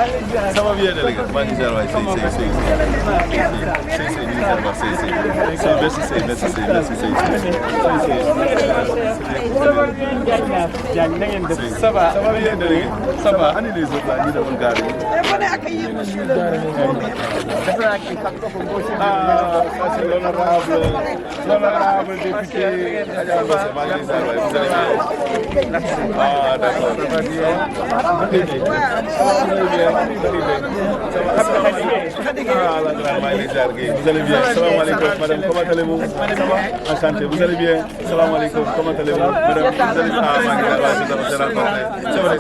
Ça va bien délégué maa ngi ziar waay sëy ça va bien délégué ça va ani les autres là ñu demoon gaar yi ah ça c'est l'honorable député Adja Mbassé maa ngi ziar waay vous allez bien ah d'accord ça va bien vous allez bien, salam alaikum, madame, comment allez-vous? Enchanté, vous allez bien, salam alaikum, comment allez-vous? Madame, vous allez bien, c'est vrai,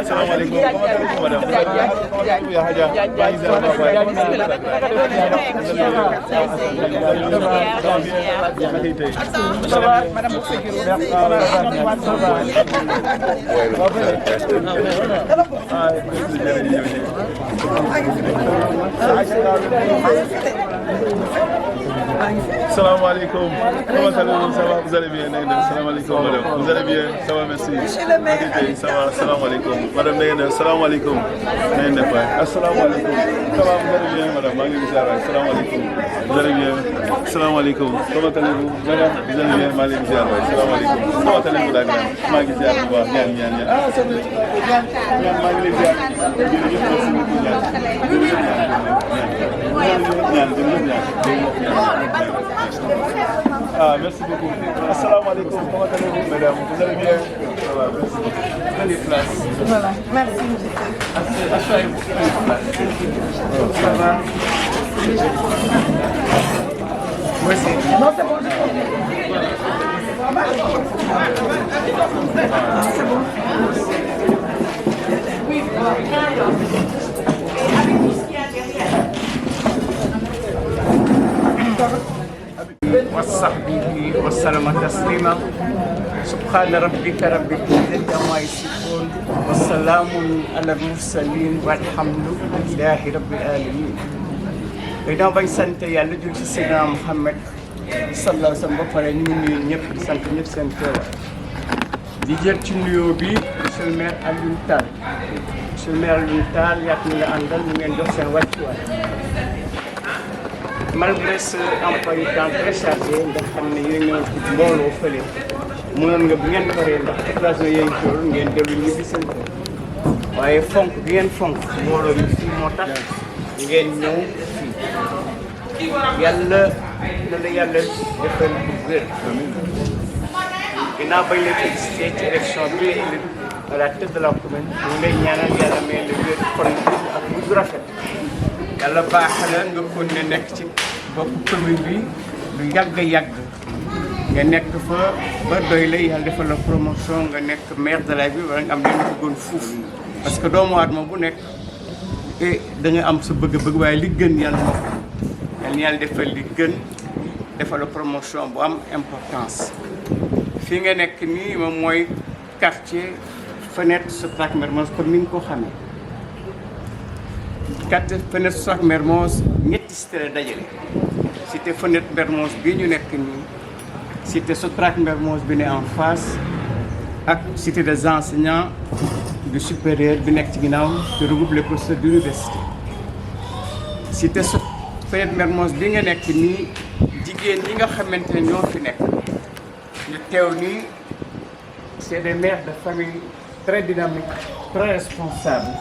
salam alaikum, comment allez-vous, madame? Vous allez bien, ça va, madame, salam alaikum, comment allez-vous? Ça va, vous allez bien? Salam alaikum, madame, vous allez bien? Ça va, merci. Ça va, salam alaikum, madame, salam alaikum. Assalamu alaikum, ça va, vous allez bien, madame? Salam alaikum, vous allez bien? Salam alaikum, comment allez-vous? Madame, vous allez bien? Salam alaikum, comment allez-vous, la grande? Ah, c'est vrai, ah, merci beaucoup. Assalamu alaikum, comment allez-vous, mesdames? Vous allez bien? Ça va, merci. Prenez place. Voilà, merci. Asseyez-vous. Ça va? Merci. Non, c'est bon, c'est bon. Oui, وصحبه وسلم تسليما سبحان ربك رب العزة عما يصفون والسلام على المرسلين والحمد لله رب العالمين. Ginnaaw bañ sant yàlla jul ci Seydina Muhammad sallallahu alayhi wa sallam ba pare ñu ngi nuyu ñëpp di sant ñëpp seen teewaay di jël ci nuyoo bi monsieur le maire Alioune Tall. Monsieur le maire Alioune Tall yàgg ñu nga àndal ñu ngeen jox seen wàccuwaay. Malgré ce emploi du temps très chargé nga xam ne yéen ñoo ci mbooloo fële mënoon nga bu ngeen paree ndax population yéen tool ngeen dellu ñibbi seen kër waaye fonk bi ngeen fonk mbooloo mi fii moo tax ngeen ñëw fii yàlla na la yàlla defal bu wér. Ginnaaw bañ la félicité ci élection bi à la tête de la commune ñu ngi lay ñaanal yàlla may la wér kon ak bu rafet. Yàlla baax na nga kon ne nekk ci bopp commune bi lu yàgg nga nekk fa ba doy la yàlla defal la promotion nga nekk maire de la ville wala nga am leen bëggoon fuuf parce que doomu aadama bu nekk da nga am sa bëgg-bëgg waaye li gën yàlla moo ko yàlla defal li gën defal la promotion bu am importance. Fii nga nekk nii moom mooy quartier Fenêtre Sotrac Mermoz comme ni nga ko xamee. Quartier Fenêtre Sotrac Mermoz ñetti cité la dajale cité Fenêtre Mermoz bii ñu nekk nii cité Sotrac Mermoz bi ne en face ak cité des enseignants du supérieur bi nekk ci ginnaaw te regroupe les professeurs de l'université. Cité Fenêtre Mermoz bi nga nekk nii jigéen ñi nga xamante ne ñoo fi nekk ñu teew nii c'est des mères de famille très dynamiques très responsables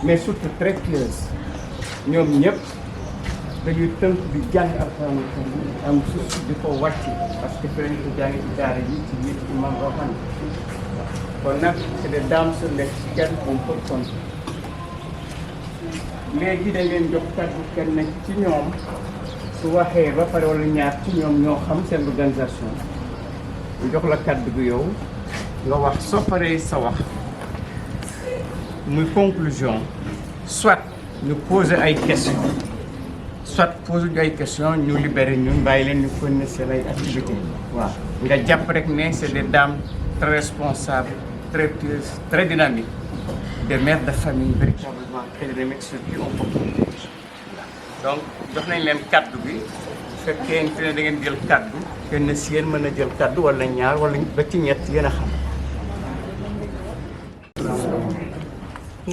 mais surtout très pieuses ñoom ñëpp dañuy tënk di jàng alxuraan am suuf di ko wàcc parce que fi lañu ko jàng ci daara yi ci nit ci mam boo xam ne kon nag c'est des dames sur lesquelles on peut compter. Léegi dañ leen jox kàddu kenn ci ñoom su waxee ba pare wala ñaar ci ñoom ñoo xam seen organisation ñu jox la kàddu gi yow nga wax soo paree sa wax muy conclusion soit ñu poser ay questions soit poser ñu ay questions ñu libérer ñun bàyyi leen ñu continuer seen ay activités. waaw nga jàpp rek ne c'est des dames très responsables très pieuses très dynamiques des mères de famille véritablement très dynamiques sur qui on peut compter. donc jox nañ leen kaddu bi bu fekkee ne da ngeen jël kaddu kenn si yéen mën a jël kaddu wala ñaar wala ba ci ñett yéen a xam.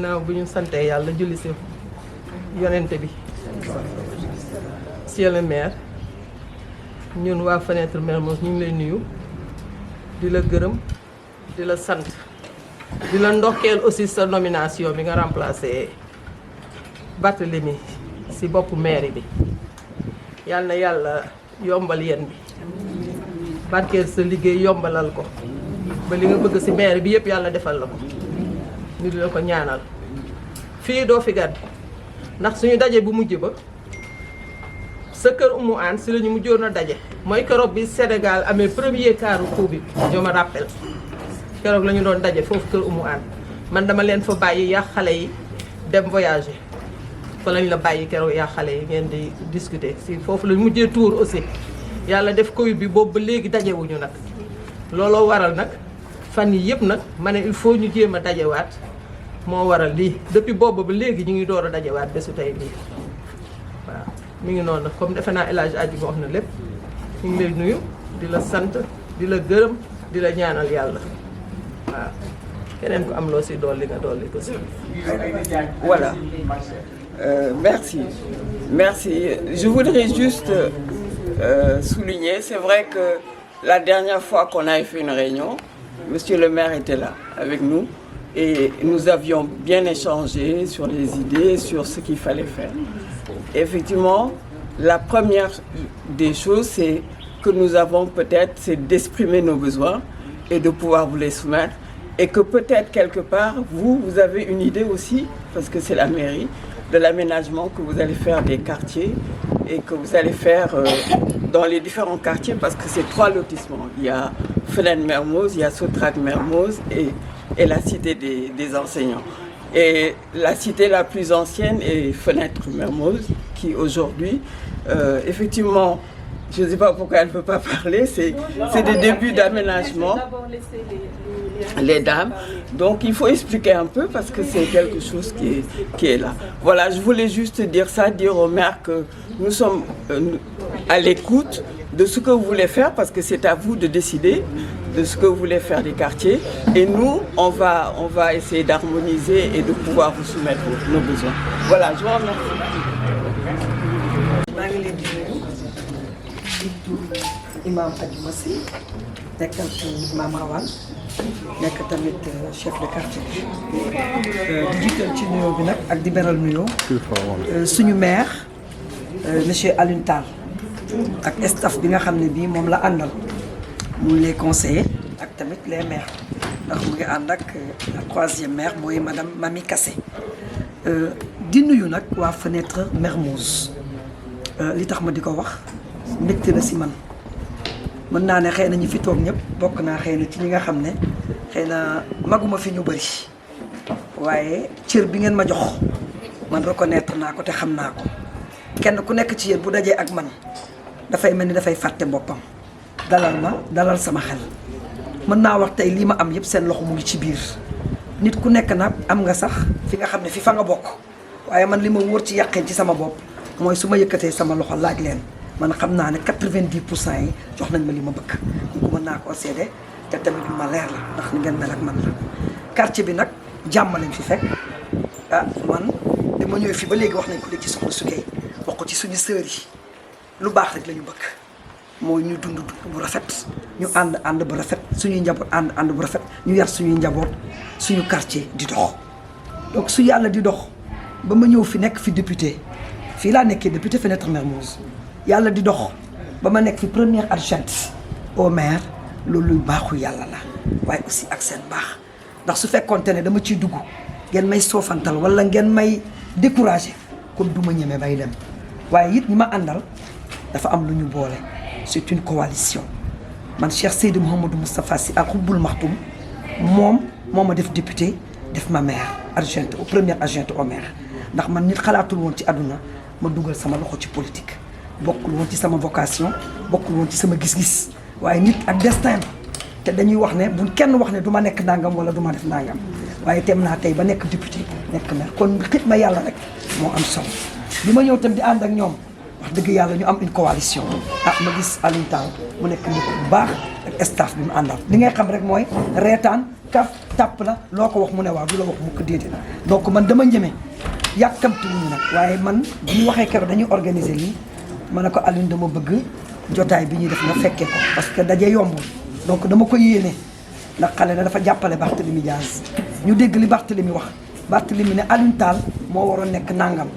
naaw bu ñu santee yàlla julli si yonente bi monsieur le maire ñun waa Fenêtre Mermoz ñu ngi lay nuyu di la gërëm di la sant di la ndokkeel aussi sa nomination bi nga remplacé Barthélémy si boppu mairie bi yàlla na yàlla yombal yéen bi barkeel sa liggéey yombalal ko ba li nga bëgg si mairie bi yëpp yàlla defal la ko ñu di la ko ñaanal fii doo fi gàdd ndax suñu daje bu mujj ba sa kër Oumou Anne si la ñu mujjoon a daje mooy keroog bi Sénégal amee premier quart coup bi je me rappelle keroog la ñu doon daje foofu kër Oumou Anne man dama leen fa bàyyi yaa xale yi dem voyager fa lañ la bàyyi keroog yaa xale yi ngeen di discuter si foofu la mujjee tour aussi yàlla def Covid bi boobu ba léegi dajewuñu nag looloo waral nag fan yi yëpp nag ma ne il faut ñu jéem a dajewaat moo waral lii depuis boobu ba léegi ñu ngi door a dajewaat bésu tey lii waaw mi ngi noonu nag comme defe naa El Hadj Adji wax na lépp ñu ngi lay nuyu di la sant di la gërëm di la ñaanal yàlla waaw keneen ko am loo si dolli nga dolli ko si. Voilà. Merci. Merci. Je voudrais juste souligner, c'est vrai que la dernière fois qu'on avait fait une réunion, Monsieur le maire était là avec nous et nous avions bien échangé sur les idées, sur ce qu'il fallait faire. Et effectivement, la première des choses, c'est que nous avons peut-être, c'est d'exprimer nos besoins et de pouvoir vous les soumettre. Et que peut-être quelque part, vous avez une idée aussi, parce que c'est la mairie, de l'aménagement que vous allez faire des quartiers et que vous allez faire dans les différents quartiers, parce que c'est 3 lotissements. Il y a Fenêtre Mermoz, il y a Sotrac Mermoz et la cité des enseignants. Et la cité la plus ancienne est Fenêtre Mermoz, qui aujourd'hui, effectivement, je ne sais pas pourquoi elle ne peut pas parler, c'est des débuts d'aménagement. Les dames. Donc il faut expliquer un peu parce que c'est quelque chose qui est là. Voilà, je voulais juste dire ça, dire au maire que nous sommes à l'écoute de ce que vous voulez faire parce que c'est à vous de décider de ce que vous voulez faire des quartiers. Et nous, on va essayer d'harmoniser et de pouvoir vous soumettre nos besoins. Voilà, je vous remercie. Imam Adjuma Sy nekkal ci Imam Rawane nekk tamit chef de quartier di jiital ci nuyoo bi nag ak di beral nuyoo suñu maire monsieur Alioune Tall ak staff bi nga xam ne bii moom la àndal muy les conseillers ak tamit les maires ndax mu ngi ànd ak la 3e maire mooy madame Mami Kassé di nuyu nag waa Fenêtre Mermoz li tax ma di ko wax mbégte la si man mën naa ne xëy na ñi fi toog ñëpp bokk naa xëy na ci ñi nga xam ne xëy na maguma fi ñu bëri waaye cër bi ngeen ma jox man reconnaître naa ko te xam naa ko kenn ku nekk ci yéen bu dajee ak man dafay mel ni dafay fàtte boppam dalal ma dalal sama xel mën naa wax tey lii ma am yëpp seen loxo mu ngi ci biir nit ku nekk nag am nga sax fi nga xam ne fi fa nga bokk waaye man li ma wóor ci yàqeen ci sama bopp mooy su ma yëkkatee sama loxo laaj leen man xam naa ne 90% yi jox nañ ma li ma bëgg ñu mën naa koo seede te tamit lu ma leer la ndax ni ngeen mel ak man la quartier bi nag jàmm lañ fi fekk man dama ñëw fi ba léegi wax nañ ko léegi ci soxna Sugey wax ko ci suñu sœur yi lu baax rek la ñu bëgg mooy ñu dund bu rafet ñu ànd bu rafet suñuy njaboot ànd bu rafet ñu yar suñuy njaboot suñu quartier di dox donc su yàlla di dox ba ma ñëw fi nekk fi député fii laa nekkee député Fenêtre Mermoz yàlla di dox ba ma nekk fi première adjointe au maire loolu luy baaxu yàlla la waaye aussi ak seen baax ndax su fekkoonte ne dama ciy dugg ngeen may soofantal wala ngeen may découragé kon du ma ñeme bay dem waaye it ñi ma àndal dafa am lu ñu boole c'est une coalition man Cheikh Seydi Mouhamadou Moustapha Sy Al Hubboul Maktoum moom moo ma def député def ma maire adjointe au première adjointe au maire ndax man nit xalaatul woon ci àdduna ma dugal sama loxo ci politique bokkul woon ci sama vocation bokkul woon ci sama gis-gis waaye nit ak destin te dañuy wax ne bu kenn wax ne du ma nekk nangam wala du ma def nangam waaye teem naa tey ba nekk député nekk maire kon xit ma yàlla rek moo am solo bi ma ñëw tam di ànd ak ñoom wax dëgg yàlla ñu am une coalition ma gis Alioune Tall mu nekk nit bu baax ak staff bi mu àndal li ngay xam rek mooy reetaan kaf tàpp la loo ko wax mu ne waaw du la wax mu ko déedéet donc man dama ñeme yàkkamti wuñu nag waaye man bu ñu waxee keroog dañuy organiser lii ma ne ko Alioune dama bëgg jotaay bi ñuy def nga fekkee ko parce que daje yombul donc dama ko yéene ndax xale na dafa jàppale Barthélémy Dias ñu dégg li Barthélémy wax Barthélémy ne Alioune Tall moo waroon nekk nangam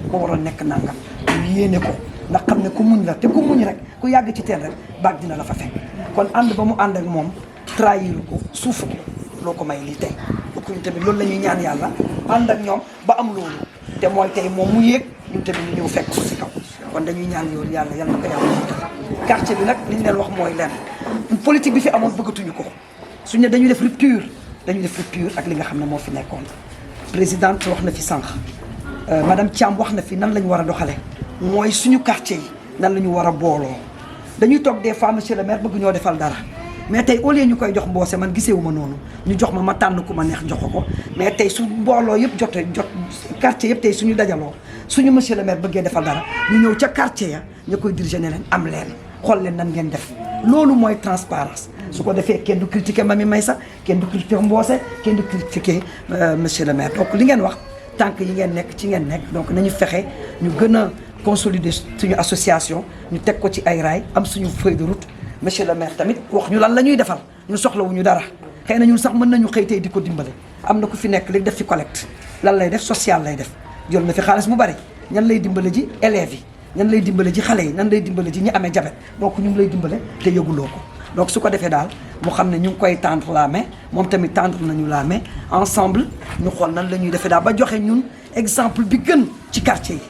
ñu yéene ko ndax xam ne ku muñ la te ku muñ rek ku yàgg ci teen rek baag dina la fa fekk kon ànd ba mu ànd ak moom trahir ko suuf ko loo ko may lii tey donc ñun tamit loolu la ñuy ñaan yàlla ànd ak ñoom ba am loolu te mooy tey moom mu yéeg ñun tamit ñu ñëw fekk ko si kaw kon dañuy ñaan yoolu yàlla yal na ko yàlla jiital quartier bi nag li ñu leen wax mooy lenn politique bi fi amoon bëggatuñu ko suñu ne dañuy def rupture ak li nga xam ne moo fi nekkoon présidente wax na fi sànq madame Thiam wax na fi nan la ñu war a doxale mooy suñu quartier yi nan la ñu war a booloo dañuy toog des fois monsieur le maire bëgg ñoo defal dara mais tey au lieu ñu koy jox mboose man giseewuma noonu ñu jox ma tànn ku ma neex jox ko mais tey su mbooloo yëpp jot quartier yëpp tey suñu dajaloo suñu monsieur le maire bëggee defal dara ñu ñëw ca quartier ya ña koy diriger ne leen am leen xool leen nan ngeen def loolu mooy transparence su ko defee kenn du critiquer Mami Maysa kenn du critiquer mboose kenn du critiquer monsieur le maire donc li ngeen wax tànk yi ngeen nekk ci ngeen nekk donc nañu fexe ñu gën a consolider suñu association ñu teg ko ci ay raay am suñu feuille de route monsieur le maire tamit wax ñu lan la ñuy defal ñun soxlawuñu dara xëy na ñun sax mën nañu xëy tey di ko dimbale am na ku fi nekk léegi def fi collecte lan lay def social lay def jël na fi xaalis bu bari ñan lay dimbale ji élèves yi ñan lay dimbale ji xale yi ñan lay dimbale ji ñi amee jabet donc ñu ngi lay dimbale te yëguloo ko donc su ko defee daal mu xam ne ñu ngi koy tendre la main moom tamit tendre nañu la main ensemble ñu xool nan la ñuy defee daal ba joxe ñun exemple bi gën ci quartier yi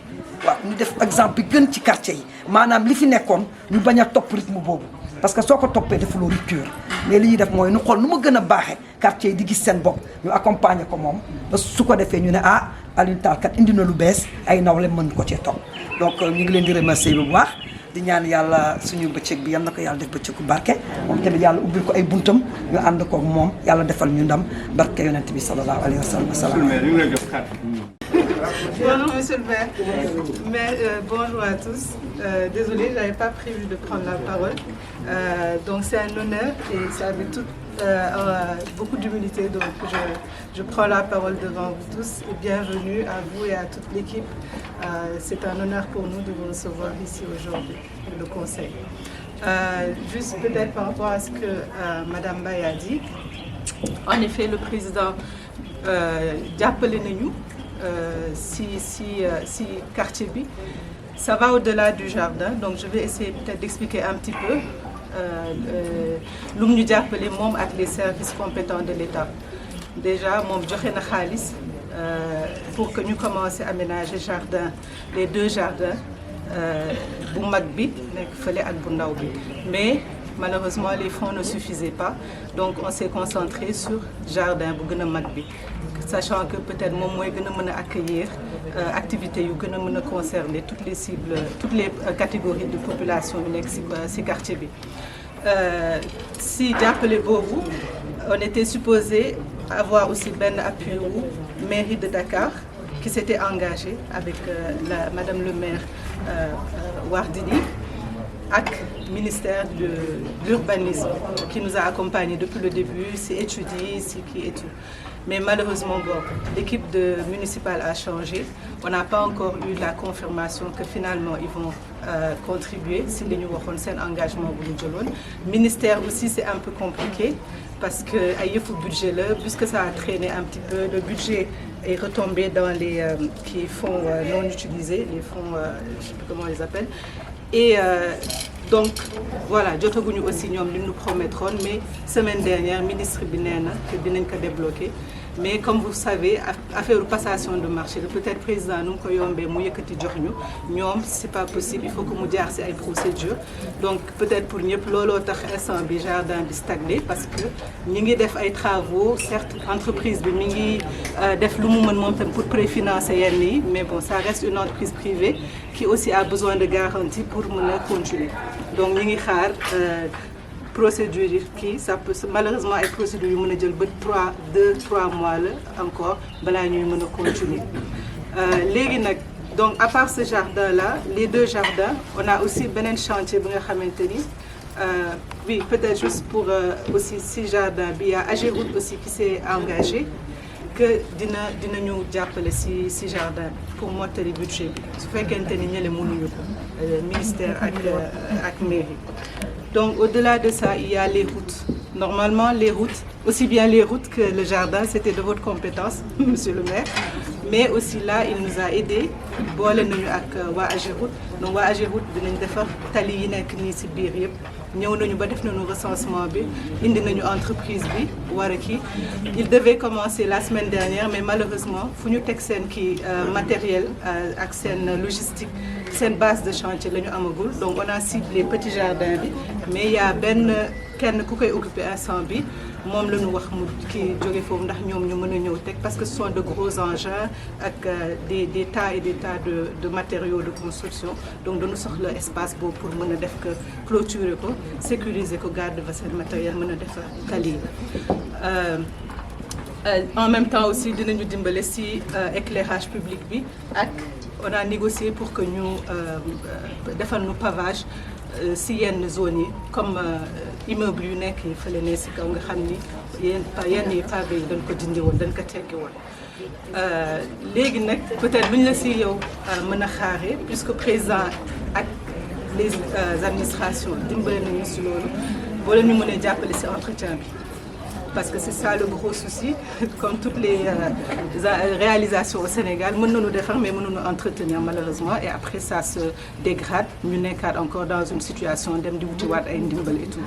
waaw ñu def exemple bi gën ci quartier yi maanaam li fi nekkoon ñu bañ a topp rythme boobu parce que soo ko toppee defuloo rupture mais li ñuy def mooy ñu xool nu ma gën a baaxee quartier yi di gis seen bopp ñu accompagner ko moom ba su ko defee ñu ne ah Alioune Tall kat indi na lu bees ay nawle mën ko cee topp donc ñu ngi leen di remercier bu baax di ñaan yàlla suñu bëccëg bi yal na ko yàlla def bëccëgu barke moom tamit yàlla ubbil ko ay buntam ñu ànd ko moom yàlla defal ñu ndam barke yonent bi sallallahu alayhi wa sallam. Bonjour Monsieur le maire, bonjour à tous. Désolée, je n'avais pas prévu de prendre la parole. Donc c'est un honneur et c'est avec beaucoup d'humilité donc je prends la parole devant vous tous et bienvenue à vous et à toute l'équipe. C'est un honneur pour nous de vous recevoir ici aujourd'hui, le conseil. Juste peut-être par rapport à ce que Madame Baye a dit, en effet le président jàppale nañu si quartier bi ça va au-delà du jardin donc je vais essayer peut-être d'expliquer un petit peu lu mu ñu jàppale moom ak les services compétents de l'État déjà moom joxe na xaalis pour que ñu commencer aménager jardin les deux jardins bu mag bi nekk fële ak bu ndaw bi mais malheureusement les fonds ne suffisaient pas donc on s'est concentré sur jardin bu gën a mag bi sachant que peut-être moom mooy gën a mën a accueillir activités yu gën a mën a concerner toutes les cibles toutes les catégories de population yu nekk ci quartier bi si jàppale boobu on était supposé avoir aussi benn appui wu mairie de Dakar qui s'était engagée avec madame le maire Wardini ak ministère de l'urbanisme qui nous a accompagnés depuis le début, c'est étudié, c'est qui et tout. Mais malheureusement, bon, l'équipe municipale a changé. On n'a pas encore eu la confirmation que finalement ils vont contribuer si les nouveaux un engagement pour le ministère aussi, c'est un peu compliqué parce que il faut budget là, puisque ça a traîné un petit peu, le budget est retombé dans les qui fonds non utilisés, les fonds, je ne sais plus comment on les appelle. Et donc voilà jotaguñu aussi ñoom li ñu promettroon mais semaine dernière ministre bi nee na que dinañ ko débloquer mais comme vous savez affaire passation de marché la peut-être président nu mu ko yombee mu yëkkati jox ñu ñoom c'est pas possible il faut que mu jaar ci ay procédures donc peut-être pour ñëpp looloo tax instant bi jardin bi stagné parce que ñi ngi def ay travaux certes entreprise bi mi ngi def lu mu mën moom tam pour préfinancer yenn yi mais bon ça reste une entreprise privée qui aussi a besoin de garantie pour mën a continuer donc ñi ngi xaar procédure yi kii ça peut malheureusement ay procédures yu mën a jël ba 2-3 mois la encore balaa ñuy mën a continuer léegi nag donc à part ce jardin là les deux jardins on a aussi beneen chantier bi nga xamante ni Oui, peut-être juste pour aussi si jardin, il y a Ageroute aussi qui s'est engagé que dinañu jàppale si jardin pour mottali budget bi su fekkente ni ñële mënuñu ko ministère ak mairie. Donc au-delà de ça, il y a les routes. Normalement, les routes, aussi bien les routes que le jardin, c'était de votre compétence, monsieur le maire. Mais aussi là, il nous a aidés. boole nañu ak waa Ageroute donc waa Ageroute dinañ defar tali yi nekk nii si biir yëpp ñëw nañu ba def nañu recensement bi indi nañu entreprise bi war a kii. Il devait commencer la semaine dernière mais malheureusement fu ñu teg seen kii matériel ak seen logistique seen base de chantier la ñu amagul donc on a ciblé petit jardin bi mais il y a kenn ku koy occuper instant bi moom la ñu wax mu kii jóge foofu ndax ñoom ñu mën a ñëw teg parce que ce sont de gros engins ak des tas et des tas de matériaux de construction donc dañu soxla espace boobu pour mën a def que clôturer ko sécuriser ko garde fa seen matériel mën a def kali en même temps aussi dinañu dimbale si éclairage public bi ak on a négocié pour que ñu defal nu pavage si yenn zones yi comme immeuble yu nekk yi fële ne si kaw nga xam ni yenn yi pavé yi dañ ko dindi woon dañ ko teggi woon léegi nag peut-être lu ñu la si yow mën a xaaree puisque président ak les administrations dimbale nañu si loolu boo leen ñu mënee jàppale si entretien bi parce que c'est ça le gros souci comme toutes les réalisations au Sénégal mën nañu defar mais mënuñu entretenir malheureusement et après ça se dégrade ñu nekkaat encore dans une situation dem di wutiwaat ay ndimbal et tout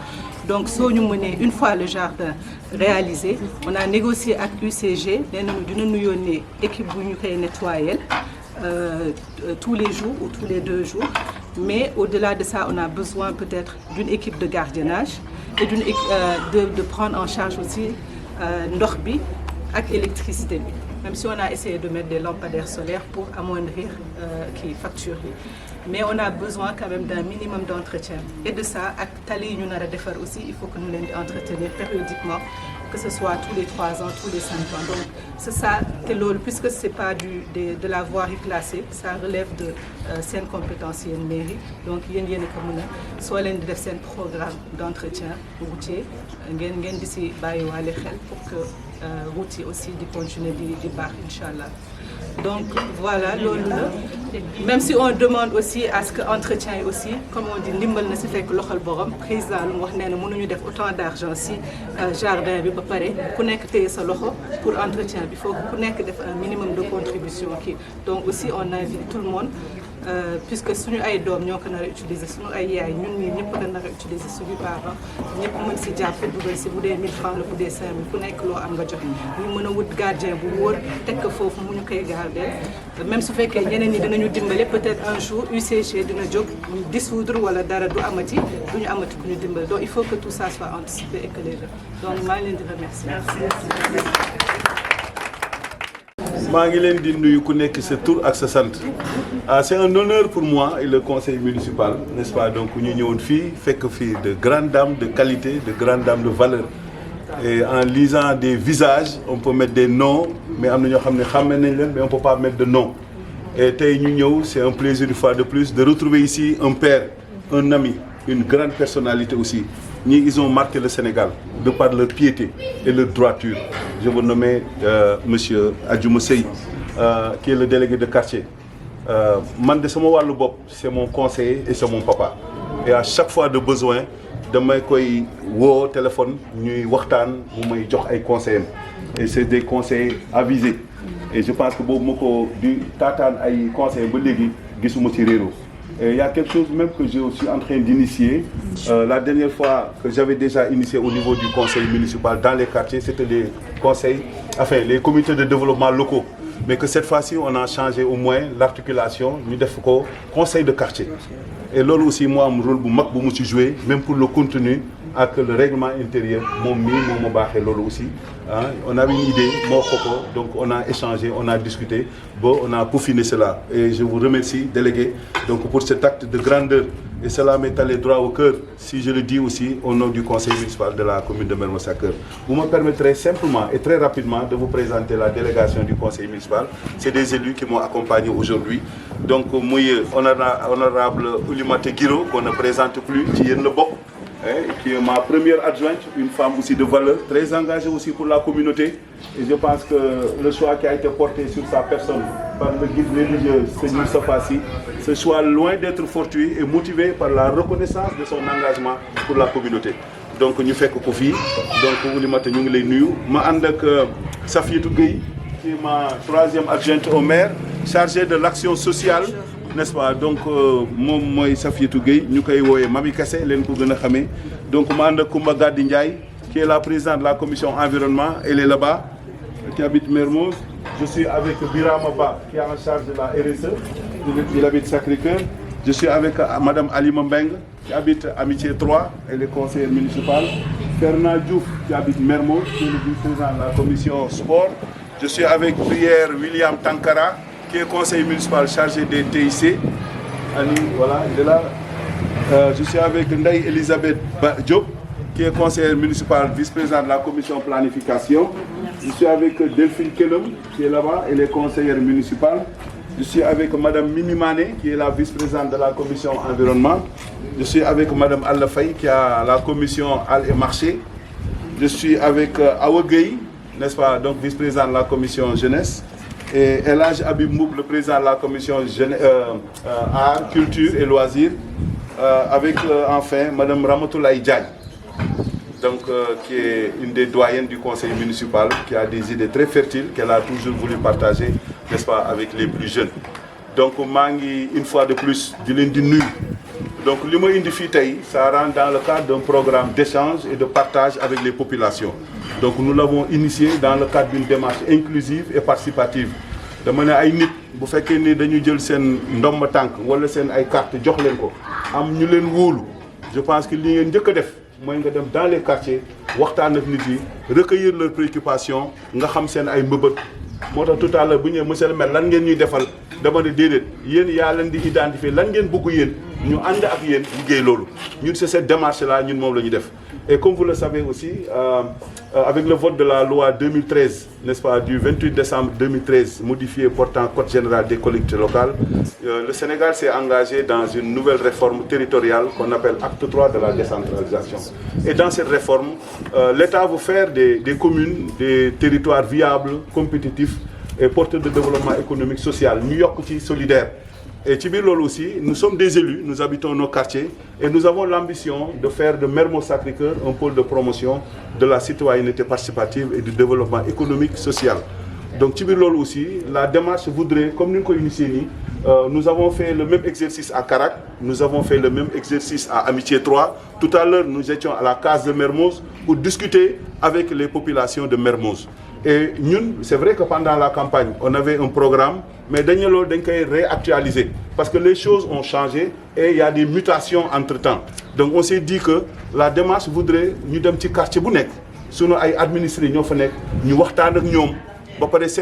donc soo ñu mënee une fois le jardin réalisé on a négocié ak UCG nee nañu dinañu yónnee équipe bu ñu koy nettoyer tous les jours ou tous les 2 jours mais au-delà de ça on a besoin peut-être d'une équipe de gardiennage et de prendre en charge aussi ndox bi ak électricité bi même si on a essayé de mettre des lampadaires solaires pour amoindrir facture yi mais on a besoin quand même d'un minimum d'entretien et de ça ak tali yi ñu nar a defar aussi il faut que ñu leen di entretenir périodiquement que ce soit tous les 3 ans tous les 5 ans donc c'est ça te loolu puisque c'est pas de la voirie classée ça relève de seen compétence yéen mairie donc yéen a ko mën a soo leen di def seen programme d'entretien routier ngeen di si bàyyiwaale xel pour que route yi aussi di continuer di baax incha allah donc voilà loolu la même si on demande aussi à ce que entretien yi aussi comme on dit ndimbal na si fekk loxol borom président lu mu wax nee na mënuñu def autant d'argent si jardin bi ba pare ku nekk téye sa loxo pour entretien bi faut ku nekk def un minimum de contribution kii donc aussi on invite tout le monde puisque suñu ay doom ñoo ko nar a utiliser suñu ay yaay ñun ñii ñëpp ko nar a utiliser suñu parents ñëpp mën si jàpp dugal si bu dee 1000 francs la bu dee 5000 ku nekk loo am nga joxe ñu mën a wut gardien bu wóor teg ko foofu mu ñu koy garder même su fekkee ñeneen ñi dinañu dimbale peut-être un jour UCG dina jóg dissoudre wala dara du amati du ñu amati ku ñu dimbale donc il faut que tout ça soit anticipé et que les gens donc maa ngi leen di remercier. maa ngi leen di nuyu ku nekk sa tur ak sa sant c'est un honneur pour moi et le conseil municipal n'est-ce pas donc ñu ñëwoon fii fekk fii de grandes dames de qualité de grandes dames de valeur et en lisant des visages on peut mettre des noms mais am na ñoo xam ne xàmme nañ leen mais on peut pas mettre de nom et tey ñu ñëw c'est un plaisir une fois de plus de retrouver ici un père un ami une grande personnalité aussi ñii ils ont marqué le Sénégal de par leur piété et leur droiture je veux nommer monsieur Adjouma Sey qui est le délégué de quartier man de sama wàllu bopp c'est mon conseiller et c'est mon papa et à chaque fois de besoin damay koy woo téléphone ñuy waxtaan mu may jox ay conseils et c'est des conseils avisés et je pense que boobu ma ko di taataan ay conseils ba léegi gisuma ci réero. Et il y a quelque chose même que je suis en train d'initier. La dernière fois que j'avais déjà initié au niveau du conseil municipal dans les quartiers, c'était les conseils, enfin les comités de développement locaux. Mais que cette fois-ci, on a changé au moins l'articulation, ñu def ko conseil de quartier. Et là aussi, moi, un rôle bu mag bu mu ci jouer, même pour le contenu ak le règlement intérieur, moom mii moo ma baaxee loolu aussi. On avait une idée, moo ko donc on a échangé, on a discuté, bon, on a peaufiné cela. Et je vous remercie, délégué, donc pour cet acte de grandeur. Et cela m'est allé droit au cœur, si je le dis aussi, au nom du conseil municipal de la commune de Mermoz Sacré-Cœur. Vous me permettrez simplement et très rapidement de vous présenter la délégation du conseil municipal. C'est des élus qui m'ont accompagné aujourd'hui. Donc, moi, honorable Oulimata Guiro, qu'on ne présente plus, qui est le bok. qui est ma première adjointe, une femme aussi de valeur, très engagée aussi pour la communauté. Et je pense que le choix qui a été porté sur sa personne par le guide religieux Seigneur Safasi, ce choix loin d'être fortuit est motivé par la reconnaissance de son engagement pour la communauté. Donc nous faisons ko fi donc Oulimata ñu ngi lay nuyu ma ànd ak Safiatou Gueye qui est ma troisième adjointe au maire chargée de l'action sociale, n'est-ce pas? Donc moom mooy Safiatou Gueye ñu koy wooyee Mami Kassé leen ko gën a xamee. Donc ma ànd ak Koumba Gadi Ndiaye qui est la présidente de la commission environnement, elle est là-bas, qui habite Mermoz. Je suis avec Birama Ba qui est en charge de la RSE, il habite Sacré-Cœur. Je suis avec Madame Alima Mbeng qui habite Amitié 3, elle est conseillère municipale. Fernand Diouf qui habite Mermoz, qui est le vice-président de la commission sport. Je suis avec Brière William Tankara qui est conseiller municipal chargé des TIC. Annie, voilà, il est là. Je suis avec Ndaye Elisabeth Diop qui est conseillère municipale, vice-présidente de la commission planification. Je suis avec Delphine Kelom qui est là-bas, elle est conseillère municipale. Je suis avec Madame Mimi Mané, qui est la vice-présidente de la commission environnement. Je suis avec Madame Alla Faye, qui a la commission Al et Marché. Je suis avec Awa Gueye, n'est-ce pas, donc vice-président de la commission jeunesse. Et Elhadj Habib Mbouk, le président de la commission art, culture et loisirs. Avec enfin Madame Ramatoulaye Diagne, donc, qui est une des doyennes du conseil municipal, qui a des idées très fertiles, qu'elle a toujours voulu partager, n'est-ce pas, avec les plus jeunes. Donc, Mangi, une fois de plus, du lundi nuit. Donc, l'Imo Indifitei, ça rentre dans le cadre d'un programme d'échange et de partage avec les populations. Donc, nous l'avons initié dans le cadre d'une démarche inclusive et participative. De manière à nit bu fekkee ni dañu jël seen ndomba tànk wala seen ay carte jox leen ko am ñu leen wóolu je pense que li ngeen njëkk a def mooy nga dem dans les quartiers waxtaan ak nit yi recueillir leurs préoccupations nga xam seen ay mbëbët moo tax tout à l'heure bu ñëwee monsieur le maire lan ngeen ñuy defal dama ne déedéet yéen yaa leen di identifier lan ngeen bëgg yéen ñu ànd ak yéen liggéey loolu ñun c'est cette démarche là ñun moom la ñu def. Et comme vous le savez aussi, avec le vote de la loi 2013, n'est-ce pas, du 28 décembre 2013, modifié portant Code général des collectivités locales, le Sénégal s'est engagé dans une nouvelle réforme territoriale qu'on appelle Acte 3 de la décentralisation. Et dans cette réforme, l'État veut faire des communes, des territoires viables, compétitifs et porteurs de développement économique, social, New York solidaire. Et Tibirlol aussi, nous sommes des élus, nous habitons nos quartiers et nous avons l'ambition de faire de Mermoz Sacré-Cœur un pôle de promotion de la citoyenneté participative et du développement économique social. Donc Tibirlol aussi, la démarche voudrait, comme nous l'avons initié, nous avons fait le même exercice à Karak, nous avons fait le même exercice à Amitié 3. Tout à l'heure, nous étions à la case de Mermoz pour discuter avec les populations de Mermoz. Et nous, c'est vrai que pendant la campagne, on avait un programme, mais nous avons réactualisé parce que les choses ont changé et il y a des mutations entre-temps. Donc on s'est dit que la démarche voudrait nous donner un petit quartier, nous avons administré, nous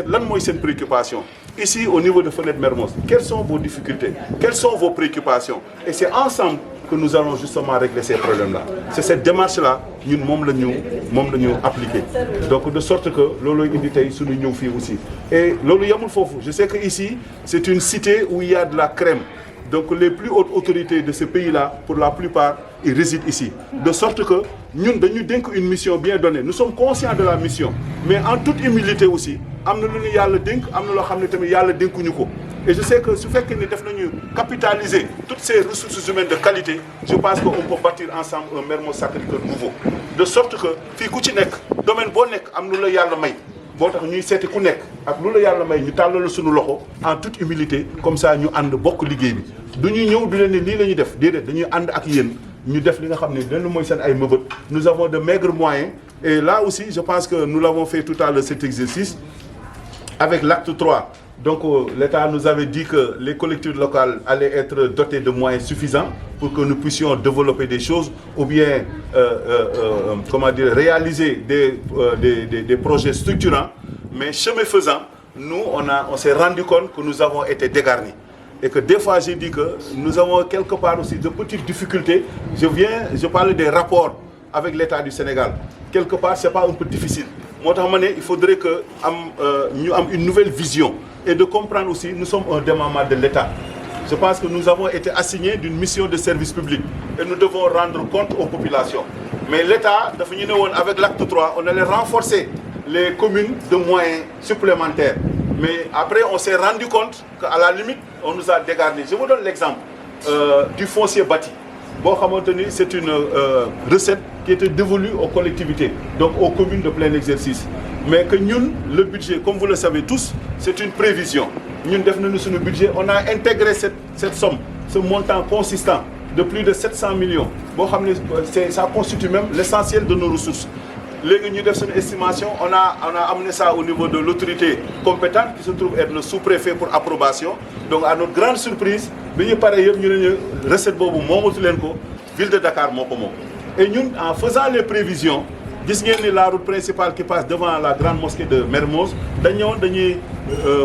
avons cette préoccupation. Ici, au niveau de Fenêtre Mermoz, quelles sont vos difficultés? Quelles sont vos préoccupations? Et c'est ensemble que nous allons justement régler ces problèmes-là. C'est cette démarche-là que nous avons appliquée. Donc de sorte que Lolo Inditei sous nous aussi. Et Lolo Yamoul Fofu, je sais qu'ici, c'est une cité où il y a de la crème. Donc les plus hautes autorités de ce pays-là, pour la plupart, ils résident ici. De sorte que nous avons une mission bien donnée. Nous sommes conscients de la mission. Mais en toute humilité aussi, et je sais que ce fait que nous devons capitaliser toutes ces ressources humaines de qualité, je pense qu'on peut bâtir ensemble un Mermoz Sacré-Cœur nouveau. De sorte que, fi ku ci nek, domaine bo nek am nu la yalla may. Bo tax ñuy séti ku nek ak lu la yalla may ñu talal suñu loxo en toute humilité comme ça ñu and bokk liggéey bi. Duñu ñëw du leen ne lii lañuy def déedéet dañuy and ak yéen ñu def li nga xam ne dañu mooy seen ay mëbët. Nous avons de maigres moyens et là aussi je pense que nous l'avons fait tout à l'heure cet exercice avec l'acte 3. Donc l'État nous avait dit que les collectivités locales allaient être dotées de moyens suffisants pour que nous puissions développer des choses ou bien réaliser des projets structurants. Mais chemin faisant, nous on s'est rendu compte que nous avons été dégarnis. Et que des fois j'ai dit que nous avons quelque part aussi de petites difficultés. Je parle des rapports avec l'État du Sénégal. Quelque part c'est pas un peu difficile. Il faudrait que nous ayons une nouvelle vision et de comprendre aussi nous sommes un démembrement de l'État. Je pense que nous avons été assignés d'une mission de service public. et nous devons rendre compte aux populations. Mais l'État, avec l'acte 3, on allait renforcer les communes de moyens supplémentaires. Mais après, on s'est rendu compte qu'à la limite, on nous a dégarni. Je vous donne l'exemple du foncier bâti. Bon, c'est une recette qui était dévolue aux collectivités, donc aux communes de plein exercice. Mais que nous, le budget, comme vous le savez tous, c'est une prévision. Nous, sur le budget, on a intégré cette somme, ce montant consistant de plus de 700 millions. Bon, ça constitue même l'essentiel de nos ressources. Nous avons une estimation, on a amené ça au niveau de l'autorité compétente qui se trouve être le sous-préfet pour approbation. Donc à notre grande surprise, nous avons recette ville de Dakar. Et nous, en faisant les prévisions, la route principale qui passe devant la grande mosquée de Mermoz, nous avons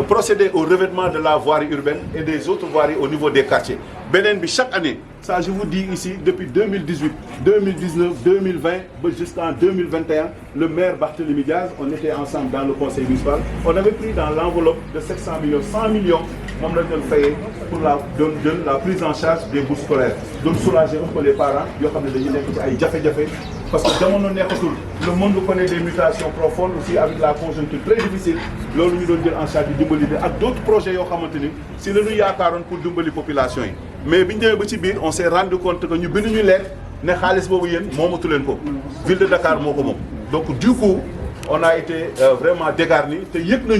procédé au revêtement de la voirie urbaine et des autres voiries au niveau des quartiers. Chaque année, ça je vous dis ici, depuis 2018, 2019, 2020 jusqu'en 2021, le maire Barthélémy Diaz, on était ensemble dans le conseil municipal, on avait pris dans l'enveloppe de 700 millions, 100 millions, on a fait pour la prise en charge des bourses scolaires. Donc soulager un peu les parents, parce que dans le monde connaît des mutations profondes aussi avec la conjoncture très difficile. Nous nous donnons en charge de d'autres projets si nous avons pour la population. Mais on s'est rendu compte que nous avons une lettre, nous avons ville de Dakar. Donc du coup, on a été vraiment dégarni. Tout est que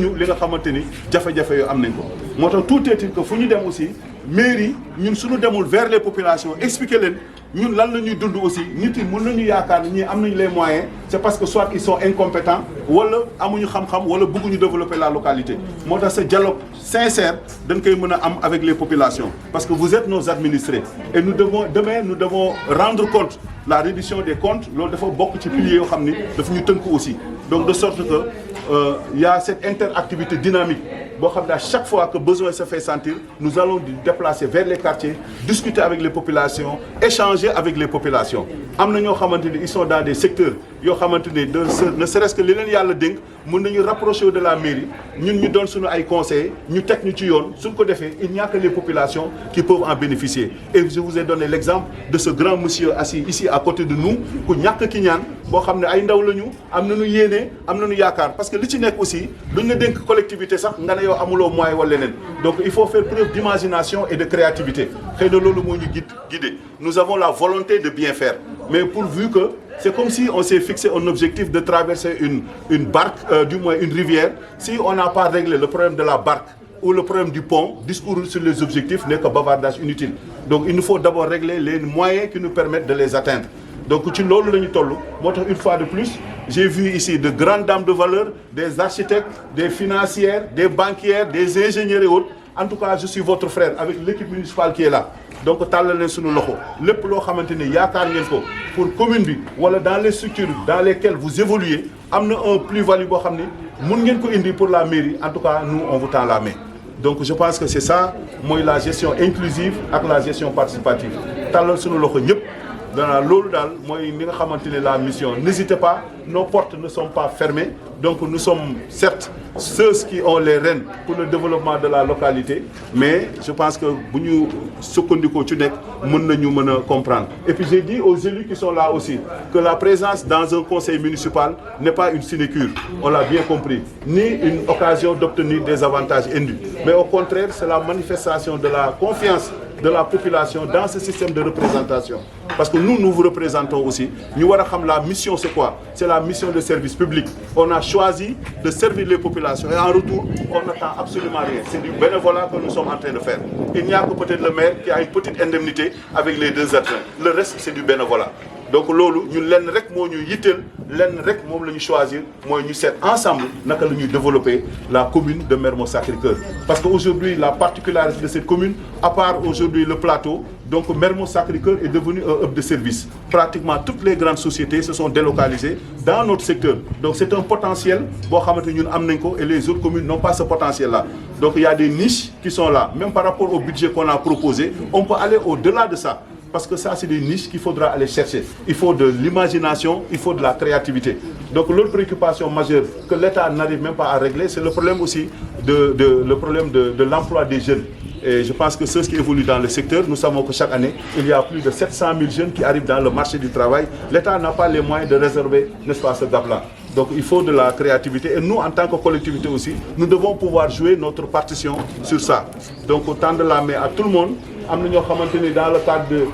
nous aussi, mairie, nous sommes vers les populations, expliquer nous, là, nous devons aussi, nous avons les moyens, c'est parce que soit ils sont incompétents, ou ils beaucoup développer la localité. Moi, ce dialogue sincère avec les populations, parce que vous êtes nos administrés. Et demain, nous devons rendre compte la réduction des comptes, nous devons beaucoup de piliers aussi. Donc, de sorte que il y a cette interactivité dynamique. À chaque fois que besoin se fait sentir, nous allons nous déplacer vers les quartiers, discuter avec les populations, échanger avec les populations. Ils sont dans des secteurs, ne serait-ce que les nous rapprocher de la mairie, nous donnons des conseils, nous il n'y a que les populations qui peuvent en bénéficier. Et je vous ai donné l'exemple de ce grand monsieur assis ici à côté de nous, parce que le aussi, nous collectivité, donc il faut faire preuve d'imagination et de créativité. Nous avons la volonté de bien faire, mais pourvu que c'est comme si on s'est fixé un objectif de traverser une barque, du moins une rivière. Si on n'a pas réglé le problème de la barque ou le problème du pont, discours sur les objectifs n'est que bavardage inutile. Donc il nous faut d'abord régler les moyens qui nous permettent de les atteindre. Donc une fois de plus, j'ai vu ici de grandes dames de valeur, des architectes, des financières, des banquières, des ingénieurs et autres. En tout cas, je suis votre frère avec l'équipe municipale qui est là. Donc, pour commune bi, voilà, dans les structures dans lesquelles vous évoluez, amener un plus-value pour la mairie. En tout cas, nous, on vous tend la main. Donc, je pense que c'est ça, moi, la gestion inclusive avec la gestion participative. Dans la mission, n'hésitez pas, nos portes ne sont pas fermées. Donc nous sommes certes ceux qui ont les rênes pour le développement de la localité, mais je pense que nous comprendre. Et puis j'ai dit aux élus qui sont là aussi que la présence dans un conseil municipal n'est pas une sinécure, on l'a bien compris, ni une occasion d'obtenir des avantages indus. Mais au contraire, c'est la manifestation de la confiance de la population dans ce système de représentation. Parce que nous vous représentons aussi. Nous savons la mission, c'est quoi? C'est la mission de service public. On a choisi de servir les populations et en retour, on n'attend absolument rien. C'est du bénévolat que nous sommes en train de faire. Il n'y a que peut-être le maire qui a une petite indemnité avec les 2 adjoints. Le reste, c'est du bénévolat. Donc lolu ñun lenn rek mo ñu yittel lenn rek mom lañu choisir moy ñu set ensemble naka lañu développer la commune de Mermoz Sacré-Cœur parce qu'aujourd'hui la particularité de cette commune à part aujourd'hui le plateau donc Mermoz Sacré-Cœur est devenu un hub de service. Pratiquement toutes les grandes sociétés se sont délocalisées dans notre secteur. Donc c'est un potentiel bo xamanté ñun am nañ ko et les autres communes n'ont pas ce potentiel là. Donc il y a des niches qui sont là même par rapport au budget qu'on a proposé, on peut aller au-delà de ça. parce que ça c'est des niches qu'il faudra aller chercher. Il faut de l'imagination, il faut de la créativité. Donc l'autre préoccupation majeure que l'État n'arrive même pas à régler, c'est le problème aussi de l'emploi des jeunes. Et je pense que ceux qui évoluent dans le secteur, nous savons que chaque année, il y a plus de 700 000 jeunes qui arrivent dans le marché du travail. L'État n'a pas les moyens de réserver, n'est-ce pas, ce gap-là. Donc il faut de la créativité. Et nous, en tant que collectivité aussi, nous devons pouvoir jouer notre partition sur ça. Donc tendre la main à tout le monde, dans le cadre des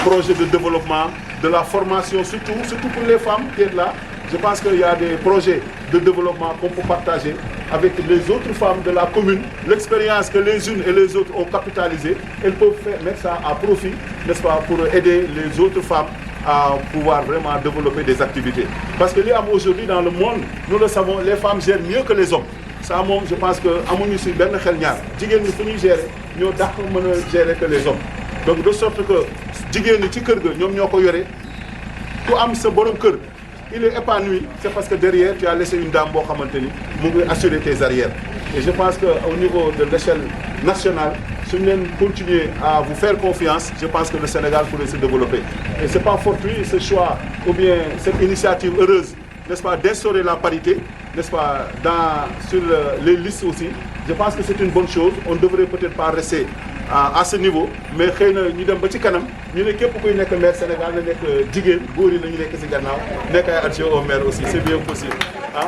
projets de développement, de la formation, surtout pour les femmes qui sont là. Je pense qu'il y a des projets de développement qu'on peut partager avec les autres femmes de la commune. L'expérience que les unes et les autres ont capitalisée, elles peuvent mettre ça à profit, n'est-ce pas, pour aider les autres femmes à pouvoir vraiment développer des activités. Parce que aujourd'hui dans le monde, nous le savons, les femmes gèrent mieux que les hommes. Ça, je pense que amuñu si benn xel ñaar jigéen ñi fu ñuy gérer ñoo dàq mën a gérer que les hommes. Donc de sorte que jigéen ñi ci kër ga ñoom ñoo ko yore ku am sa borom kër. Il est épanoui, c'est parce que derrière, tu as laissé une dame qui a assurer tes arrières. Et je pense qu'au niveau de l'échelle nationale, si nous continuons à vous faire confiance, je pense que le Sénégal pourrait se développer. Et ce n'est pas fortuit ce choix, ou bien cette initiative heureuse, n'est-ce pas, d'instaurer la parité, n'est-ce pas, sur les listes aussi. Je pense que c'est une bonne chose. On ne devrait peut-être pas rester à ce niveau, mais nous dem ba ci kanam ñu ne képp kuy nekk maire Sénégal na nekk jigéen góor yi nañu nekk ci gannaaw nekk ay adjoint au maire aussi, c'est bien possible.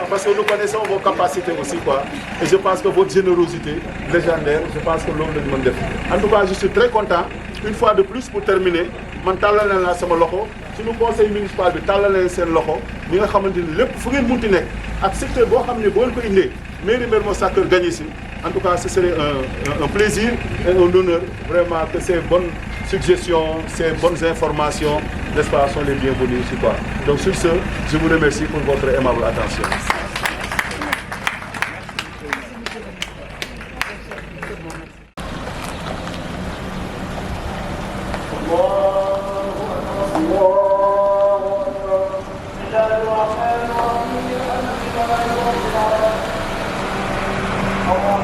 Parce que nous connaissons vos capacités aussi, quoi. Et je pense que votre générosité légendaire, je pense que l'homme de def. En tout cas, je suis très content. Une fois de plus, pour terminer, man talal na sama loxo suñu conseil municipal bi talal leen seen loxo ñi nga xamante ni lépp fu ngeen munti nekk ak secteur boo xam ne boo leen ko indee mairie Mermoz Sacré gagné ici. En tout cas, ce serait un plaisir et un honneur vraiment que ces bonnes suggestions, ces bonnes informations, n'est-ce pas, sont les bienvenues ici, quoi. Donc sur ce, je vous remercie pour votre aimable attention. Allah